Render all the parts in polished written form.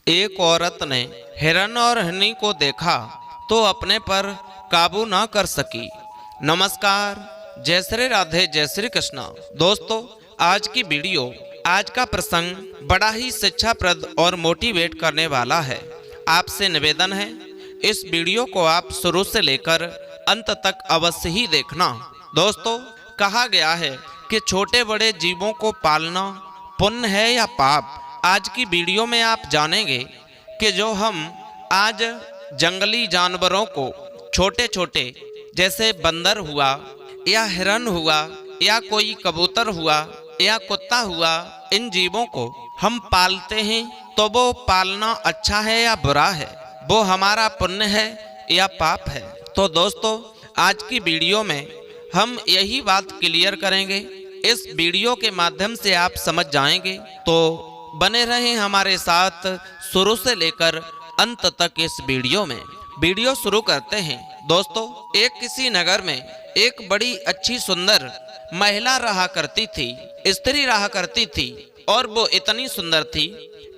एक औरत ने हिरन और हिरनी को देखा तो अपने पर काबू ना कर सकी। नमस्कार, जय श्री राधे, जय श्री कृष्णा। दोस्तों, आज की वीडियो, आज का प्रसंग बड़ा ही शिक्षाप्रद और मोटिवेट करने वाला है। आपसे निवेदन है, इस वीडियो को आप शुरू से लेकर अंत तक अवश्य ही देखना। दोस्तों, कहा गया है कि छोटे बड़े जीवों को पालना पुण्य है या पाप। आज की वीडियो में आप जानेंगे कि जो हम आज जंगली जानवरों को, छोटे छोटे जैसे बंदर हुआ या हिरन हुआ या कोई कबूतर हुआ या कुत्ता हुआ, इन जीवों को हम पालते हैं तो वो पालना अच्छा है या बुरा है, वो हमारा पुण्य है या पाप है। तो दोस्तों, आज की वीडियो में हम यही बात क्लियर करेंगे। इस वीडियो के माध्यम से आप समझ जाएंगे, तो बने रहें हमारे साथ शुरू से लेकर अंत तक इस वीडियो में। वीडियो शुरू करते हैं। दोस्तों, एक किसी नगर में एक बड़ी अच्छी सुंदर महिला रहा करती थी, स्त्री रहा करती थी, और वो इतनी सुंदर थी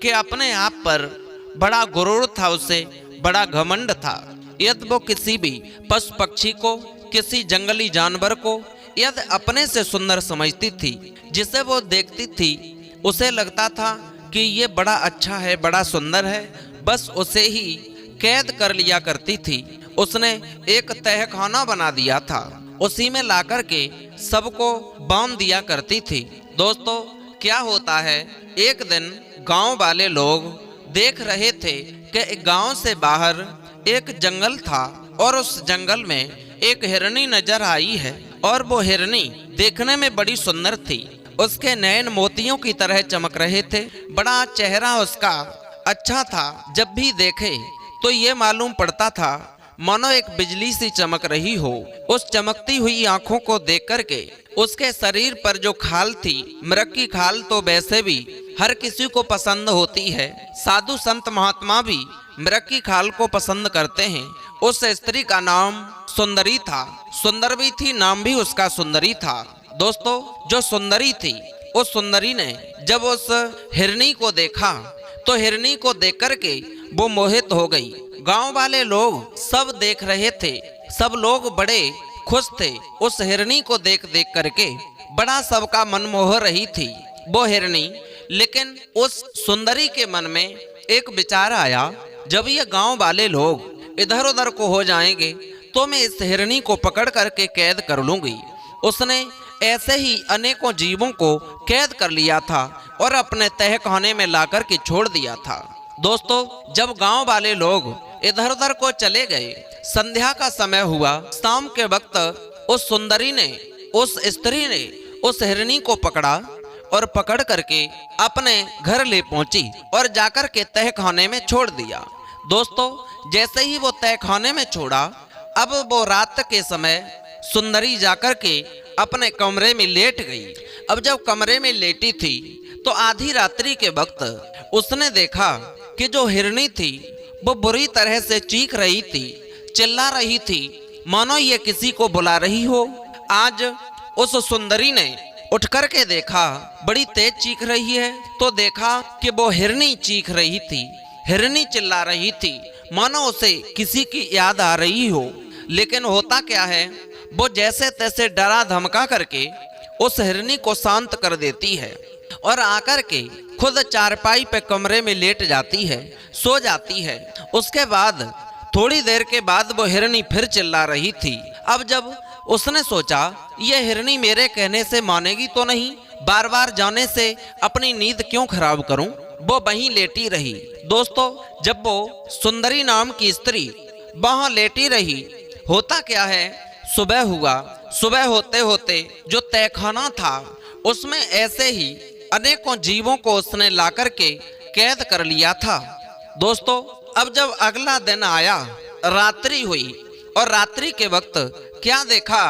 कि अपने आप पर बड़ा गुरूर था, उसे बड़ा घमंड था। यदि वो किसी भी पशु पक्षी को, किसी जंगली जानवर को यदि अपने से सुंदर समझती थी, जिसे वो देखती थी, उसे लगता था कि ये बड़ा अच्छा है, बड़ा सुंदर है, बस उसे ही कैद कर लिया करती थी। उसने एक तहखाना बना दिया था, उसी में लाकर के सबको बांध दिया करती थी। दोस्तों, क्या होता है, एक दिन गांव वाले लोग देख रहे थे कि गांव से बाहर एक जंगल था और उस जंगल में एक हिरनी नजर आई है, और वो हिरनी देखने में बड़ी सुंदर थी। उसके नयन मोतियों की तरह चमक रहे थे, बड़ा चेहरा उसका अच्छा था। जब भी देखे तो ये मालूम पड़ता था मानो एक बिजली सी चमक रही हो। उस चमकती हुई आंखों को देख करके उसके शरीर पर जो खाल थी, मृग की खाल, तो वैसे भी हर किसी को पसंद होती है। साधु संत महात्मा भी मृग की खाल को पसंद करते हैं। उस स्त्री का नाम सुंदरी था, सुंदर भी थी, नाम भी उसका सुंदरी था। दोस्तों, जो सुंदरी थी, उस सुंदरी ने जब उस हिरनी को देखा तो हिरनी को देख करके वो मोहित हो गई। गांव वाले लोग सब देख रहे थे, सब लोग बड़े खुश थे उस हिरनी को देख देख करके। बड़ा सबका मन मोह रही थी वो हिरनी। लेकिन उस सुंदरी के मन में एक विचार आया, जब ये गांव वाले लोग इधर उधर को हो जाएंगे तो मैं इस हिरनी को पकड़ करके कैद कर लूंगी। उसने ऐसे ही अनेकों जीवों को कैद कर लिया था और अपने तहखाने में लाकर के छोड़ दिया था। दोस्तों, जब गांव वाले लोग इधर उधर को चले गए, संध्या का समय हुआ। शाम के वक्त उस सुंदरी ने, उस स्त्री ने उस हिरनी को पकड़ा और पकड़ करके अपने घर ले पहुंची और जाकर के तहखाने में छोड़ दिया। दोस्तों, जैसे ही वो तहखाने में छोड़ा, अब वो रात के समय सुंदरी जाकर के अपने कमरे में लेट गई। अब जब कमरे में लेटी थी तो आधी रात्रि के वक्त उसने देखा कि जो हिरनी थी वो बुरी तरह से चीख रही थी, चिल्ला रही थी, मानो ये किसी को बुला रही हो। आज उस सुंदरी ने उठ कर के देखा, बड़ी तेज चीख रही है, तो देखा कि वो हिरनी चीख रही थी, हिरनी चिल्ला रही थी, मानो उसे किसी की याद आ रही हो। लेकिन होता क्या है, वो जैसे तैसे डरा धमका करके उस हिरनी को शांत कर देती है और आकर के खुद चारपाई पे कमरे में लेट जाती है, सो जाती है। उसके बाद थोड़ी देर के बाद वो हिरनी फिर चिल्ला रही थी। अब जब उसने सोचा, ये हिरनी मेरे कहने से मानेगी तो नहीं, बार बार जाने से अपनी नींद क्यों खराब करूं, वो वहीं लेटी रही। दोस्तों, जब वो सुंदरी नाम की स्त्री वहां लेटी रही, होता क्या है, सुबह हुआ। सुबह होते होते जो तहखाना था उसमें ऐसे ही अनेकों जीवों को उसने लाकर के कैद कर लिया था। दोस्तों, अब जब अगला दिन आया, रात्रि हुई, और रात्रि के वक्त क्या देखा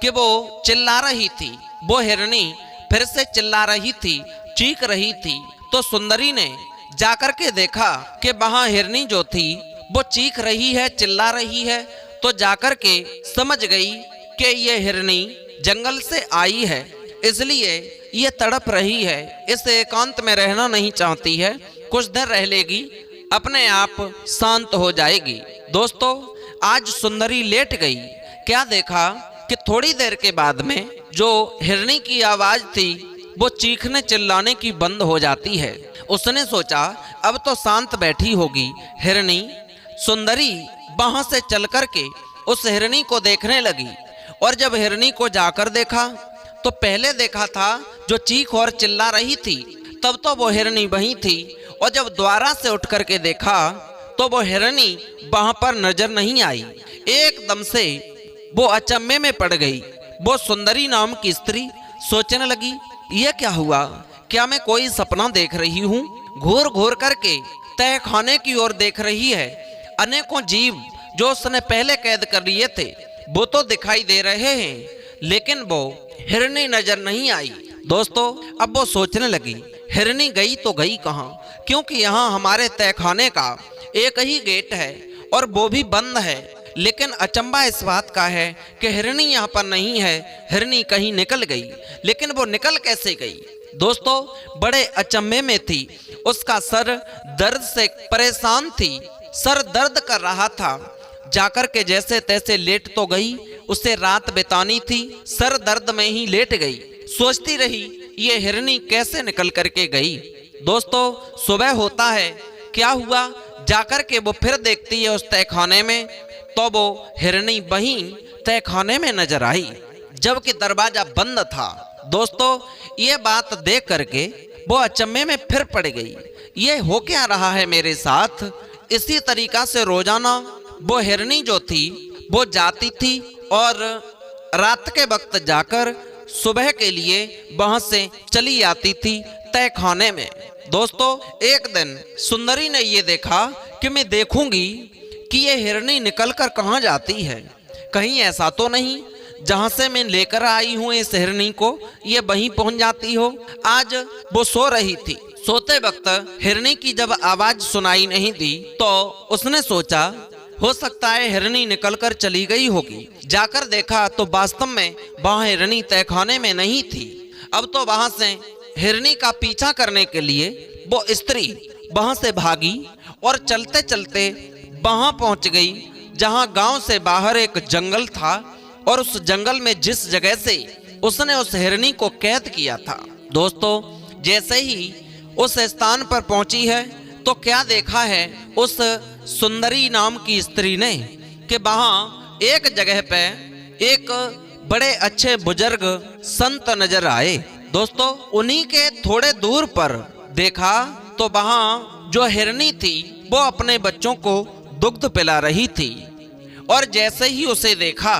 कि वो चिल्ला रही थी, वो हिरनी फिर से चिल्ला रही थी, चीख रही थी। तो सुंदरी ने जाकर के देखा कि वहां हिरनी जो थी वो चीख रही है, चिल्ला रही है, तो जाकर के समझ गई कि ये हिरनी जंगल से आई है, इसलिए ये तड़प रही है, इस एकांत में रहना नहीं चाहती है, कुछ देर रह लेगी अपने आप शांत हो जाएगी। दोस्तों, आज सुंदरी लेट गई। क्या देखा कि थोड़ी देर के बाद में जो हिरनी की आवाज थी वो चीखने चिल्लाने की बंद हो जाती है। उसने सोचा अब तो शांत बैठी होगी हिरनी। सुंदरी वहां से चल करके उस हिरनी को देखने लगी और जब हिरनी को जाकर देखा तो पहले देखा था जो चीख और चिल्ला रही थी तब तो वो हिरनी वहीं थी, और जब द्वारा से उठ करके देखा तो वो हिरनी वहां पर नजर नहीं आई। एकदम से वो अचंभे में पड़ गई। वो सुंदरी नाम की स्त्री सोचने लगी यह क्या हुआ, क्या मैं कोई सपना देख रही हूँ। घूर घूर करके तह खाने की ओर देख रही है। अनेकों जीव जो उसने पहले कैद कर लिए थे वो तो दिखाई दे रहे हैं, लेकिन वो हिरनी नजर नहीं आई। दोस्तों, अब वो सोचने लगी हिरनी गई तो गई कहाँ, क्योंकि यहाँ हमारे तहखाने का एक ही गेट है और वो भी बंद है। लेकिन अचंबा इस बात का है कि हिरनी यहाँ पर नहीं है, हिरनी कहीं निकल गई। लेकिन वो निकल कैसे गई? दोस्तों, बड़े अचंभे में थी। उसका सर दर्द से परेशान थी, सर दर्द कर रहा था। जाकर के जैसे तैसे लेट तो गई, उसे रात बितानी थी, सर दर्द में ही लेट गई। सोचती रही ये हिरनी कैसे निकल करके गई। दोस्तों, सुबह होता है, क्या हुआ, जाकर के वो फिर देखती है उस तहखाने में, तो वो हिरनी वहीं तहखाने में नजर आई जबकि दरवाजा बंद था। दोस्तों, ये बात देख करके वो अचंभे में फिर पड़ गई। ये हो क्या रहा है मेरे साथ? इसी तरीका से रोजाना वो हिरनी जो थी वो जाती थी और रात के वक्त जाकर सुबह के लिए वहां से चली आती थी तहखाने में। दोस्तों, एक दिन सुंदरी ने ये देखा कि मैं देखूंगी कि ये हिरनी निकलकर कहाँ जाती है, कहीं ऐसा तो नहीं जहां से मैं लेकर आई हूं इस हिरनी को ये वहीं पहुंच जाती हो। आज वो सो रही थी। सोते वक्त हिरनी की जब आवाज सुनाई नहीं दी तो उसने सोचा हो सकता है हिरनी निकलकर चली गई होगी। जाकर देखा तो वास्तव में वहां हिरनी तहखाने में नहीं थी। अब तो वहां से हिरनी का पीछा करने के लिए वो स्त्री वहां से भागी और चलते चलते वहां पहुंच गई जहां गांव से बाहर एक जंगल था, और उस जंगल में जिस जगह से उसने उस हिरनी को कैद किया था। दोस्तों, जैसे ही उस स्थान पर पहुंची है तो क्या देखा है उस सुंदरी नाम की स्त्री ने कि वहां एक जगह पे एक बड़े अच्छे बुजुर्ग संत नजर आए। दोस्तों, उन्हीं के थोड़े दूर पर देखा तो वहां जो हिरनी थी वो अपने बच्चों को दुग्ध पिला रही थी, और जैसे ही उसे देखा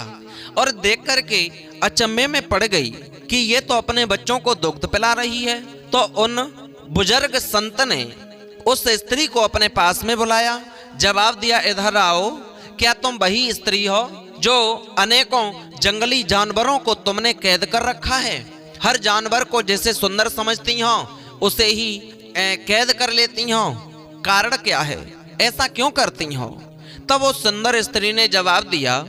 और देख करके अचंभे में पड़ गई कि ये तो अपने बच्चों को दुग्ध पिला रही है, तो उन बुजुर्ग संत ने उस स्त्री को अपने पास में बुलाया, जवाब दिया इधर आओ, क्या तुम वही स्त्री हो जो अनेकों जंगली जानवरों को तुमने कैद कर रखा है? हर जानवर को जैसे सुंदर समझती हो उसे ही कैद कर लेती हो, कारण क्या है, ऐसा क्यों करती हो? तब वो सुंदर स्त्री ने जवाब दिया,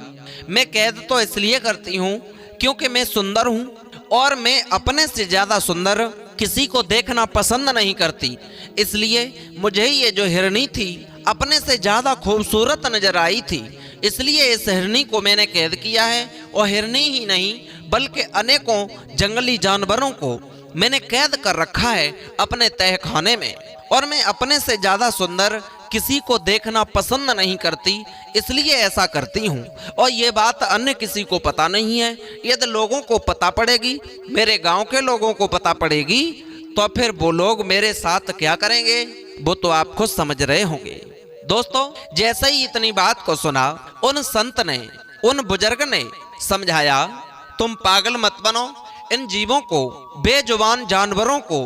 मैं कैद तो इसलिए करती हूँ क्योंकि मैं सुंदर हूँ और मैं अपने से ज्यादा सुंदर किसी को देखना पसंद नहीं करती, इसलिए मुझे ये जो हिरनी थी अपने से ज्यादा खूबसूरत नजर आई थी, इसलिए इस हिरनी को मैंने कैद किया है। और हिरनी ही नहीं बल्कि अनेकों जंगली जानवरों को मैंने कैद कर रखा है अपने तहखाने में, और मैं अपने से ज्यादा सुंदर किसी को देखना पसंद नहीं करती, इसलिए ऐसा करती हूँ। और ये बात अन्य किसी को पता नहीं है। यदि लोगों को पता पड़ेगी, मेरे गांव के लोगों को पता पड़ेगी, तो फिर वो लोग मेरे साथ क्या करेंगे वो तो आप खुद समझ रहे होंगे। दोस्तों, जैसे ही इतनी बात को सुना उन संत ने, उन बुजुर्ग ने समझाया, तुम पागल मत बनो, इन जीवों को, बेजुबान जानवरों को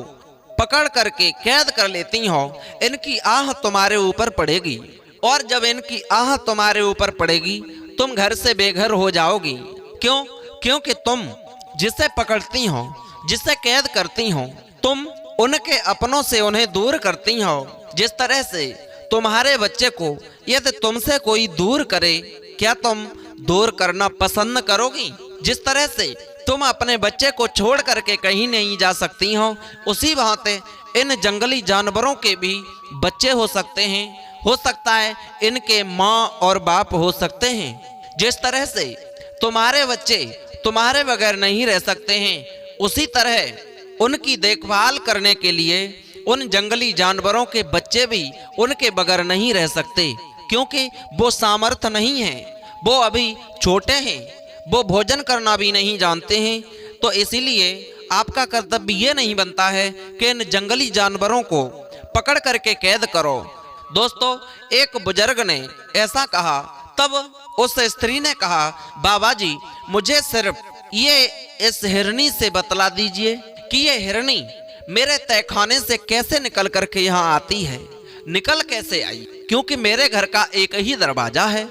पकड़ करके कैद कर लेती हो, इनकी आह तुम्हारे ऊपर पड़ेगी, और जब इनकी आह तुम्हारे ऊपर पड़ेगी तुम घर से बेघर हो जाओगी। क्यों? क्योंकि तुम जिसे पकड़ती हो, जिसे कैद करती हो, तुम उनके अपनों से उन्हें दूर करती हो। जिस तरह से तुम्हारे बच्चे को यदि तुमसे कोई दूर करे, क्या तुम दूर करना पसंद करोगी? जिस तरह से तुम अपने बच्चे को छोड़ करके कहीं नहीं जा सकती हो, उसी भांति इन जंगली जानवरों के भी बच्चे हो सकते हैं। हो सकता है इनके माँ और बाप हो सकते हैं। जिस तरह से तुम्हारे बच्चे तुम्हारे बगैर नहीं रह सकते हैं, उसी तरह उनकी देखभाल करने के लिए उन जंगली जानवरों के बच्चे भी उनके बगैर नहीं रह सकते, क्योंकि वो सामर्थ्य नहीं है, वो अभी छोटे हैं, वो भोजन करना भी नहीं जानते हैं। तो इसीलिए आपका कर्तव्य ये नहीं बनता है कि इन जंगली जानवरों को पकड़ करके कैद करो। दोस्तों, एक बुजुर्ग ने ऐसा कहा, तब उस स्त्री ने कहा, बाबा जी, मुझे सिर्फ ये इस हिरनी से बतला दीजिए कि ये हिरनी मेरे तहखाने से कैसे निकल करके यहाँ आती है, निकल कैसे आई, क्योंकि मेरे घर का एक ही दरवाजा है,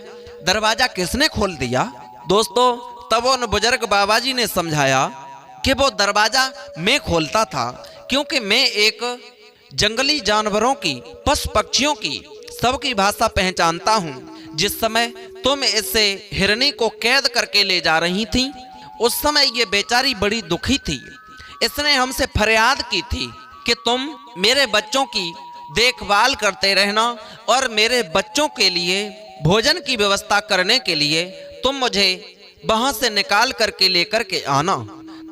दरवाजा किसने खोल दिया। दोस्तों, तब उन बुजुर्ग बाबा जी ने समझाया कि वो दरवाजा मैं खोलता था, क्योंकि मैं एक जंगली जानवरों की, पशु पक्षियों की सबकी भाषा पहचानता हूँ। जिस समय तुम इससे हिरनी को कैद करके ले जा रही थी, उस समय ये बेचारी बड़ी दुखी थी। इसने हमसे फरियाद की थी कि तुम मेरे बच्चों की देखभाल करते रहना और मेरे बच्चों के लिए भोजन की व्यवस्था करने के लिए तुम मुझे वहां से निकाल करके लेकर के आना।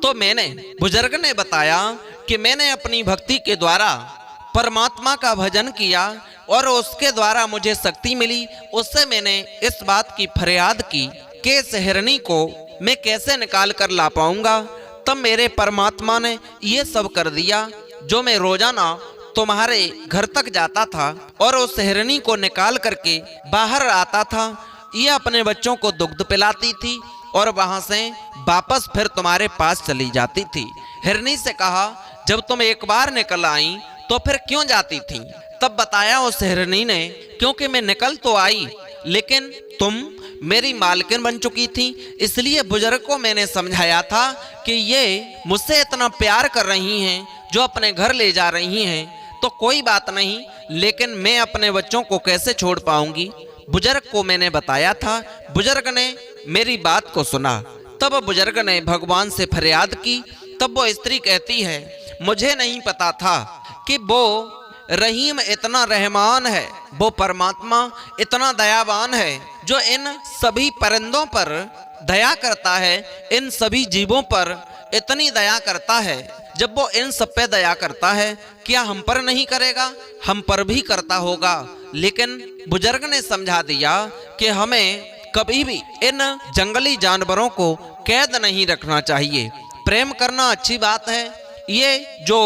तो मैंने, बुजुर्ग ने बताया कि मैंने अपनी भक्ति के द्वारा परमात्मा का भजन किया और उसके द्वारा मुझे शक्ति मिली। उससे मैंने इस बात की फरियाद की कि इस हिरनी को मैं कैसे निकाल कर ला पाऊंगा। तब मेरे परमात्मा ने ये सब कर दिया। जो मैं रोजाना तुम्हारे घर तक जाता था और उस हिरनी को निकाल करके बाहर आता था, ये अपने बच्चों को दुग्ध पिलाती थी और वहां से वापस फिर तुम्हारे पास चली जाती थी। हिरनी से कहा, जब तुम एक बार निकल आई तो फिर क्यों जाती थी। तब बताया उस हिरनी ने, क्योंकि मैं निकल तो आई, लेकिन तुम मेरी मालकिन बन चुकी थी, इसलिए बुजुर्ग को मैंने समझाया था कि ये मुझसे इतना प्यार कर रही हैं, जो अपने घर ले जा रही हैं, तो कोई बात नहीं, लेकिन मैं अपने बच्चों को कैसे छोड़ पाऊंगी। बुजुर्ग को मैंने बताया था, बुजुर्ग ने मेरी बात को सुना। तब बुजुर्ग ने भगवान से फरियाद की। तब वो स्त्री कहती है, मुझे नहीं पता था कि वो रहीम इतना रहमान है, वो परमात्मा इतना दयावान है, जो इन सभी परिंदों पर दया करता है, इन सभी जीवों पर इतनी दया करता है। जब वो इन सब पे दया करता है, क्या हम पर नहीं करेगा, हम पर भी करता होगा। लेकिन बुजुर्ग ने समझा दिया कि हमें कभी भी इन जंगली जानवरों को कैद नहीं रखना चाहिए। प्रेम करना अच्छी बात है, ये जो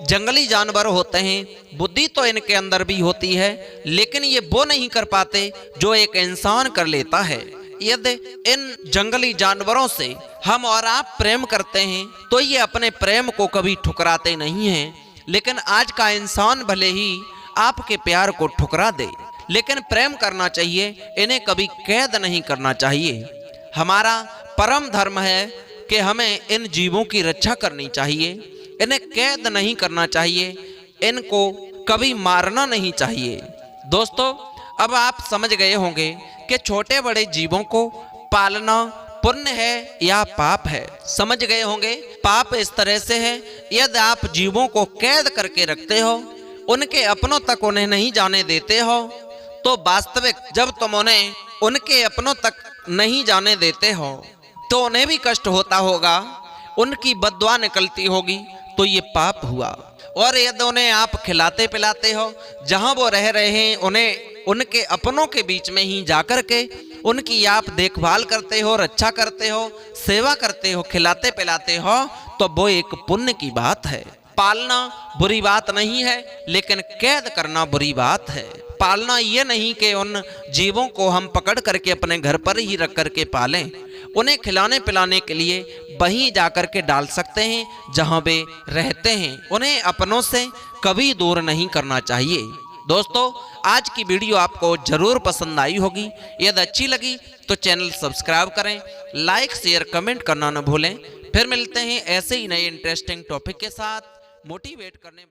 जंगली जानवर होते हैं, बुद्धि तो इनके अंदर भी होती है, लेकिन ये वो नहीं कर पाते जो एक इंसान कर लेता है। यदि इन जंगली जानवरों से हम और आप प्रेम करते हैं तो ये अपने प्रेम को कभी ठुकराते नहीं हैं। लेकिन आज का इंसान भले ही आपके प्यार को ठुकरा दे, लेकिन प्रेम करना चाहिए, इन्हें कभी कैद नहीं करना चाहिए। हमारा परम धर्म है कि हमें इन जीवों की रक्षा करनी चाहिए, इन्हें कैद नहीं करना चाहिए, इनको कभी मारना नहीं चाहिए। दोस्तों, अब आप समझ गए होंगे कि छोटे बड़े जीवों को पालना पुण्य है या पाप है। समझ गए होंगे, पाप इस तरह से है, यदि आप जीवों को कैद करके रखते हो, उनके अपनों तक उन्हें नहीं जाने देते हो, तो वास्तविक जब तुम उन्हें उनके अपनों तक नहीं जाने देते हो तो उन्हें भी कष्ट होता होगा, उनकी बद्दुआ निकलती होगी, तो ये पाप हुआ। और यदि उन्हें आप खिलाते पिलाते हो, जहां वो रह रहे हैं उन्हें उनके अपनों के बीच में ही जाकर के उनकी आप देखभाल करते हो, रक्षा करते हो, सेवा करते हो, खिलाते पिलाते हो, तो वो एक पुण्य की बात है। पालना बुरी बात नहीं है, लेकिन कैद करना बुरी बात है। पालना ये नहीं कि उन जीवों को हम पकड़ करके अपने घर पर ही रख करके पालें, उन्हें खिलाने पिलाने के लिए वहीं जाकर के डाल सकते हैं जहां वे रहते हैं, उन्हें अपनों से कभी दूर नहीं करना चाहिए। दोस्तों, आज की वीडियो आपको जरूर पसंद आई होगी। यदि अच्छी लगी तो चैनल सब्सक्राइब करें, लाइक शेयर कमेंट करना न भूलें। फिर मिलते हैं ऐसे ही नए इंटरेस्टिंग टॉपिक के साथ, मोटिवेट करने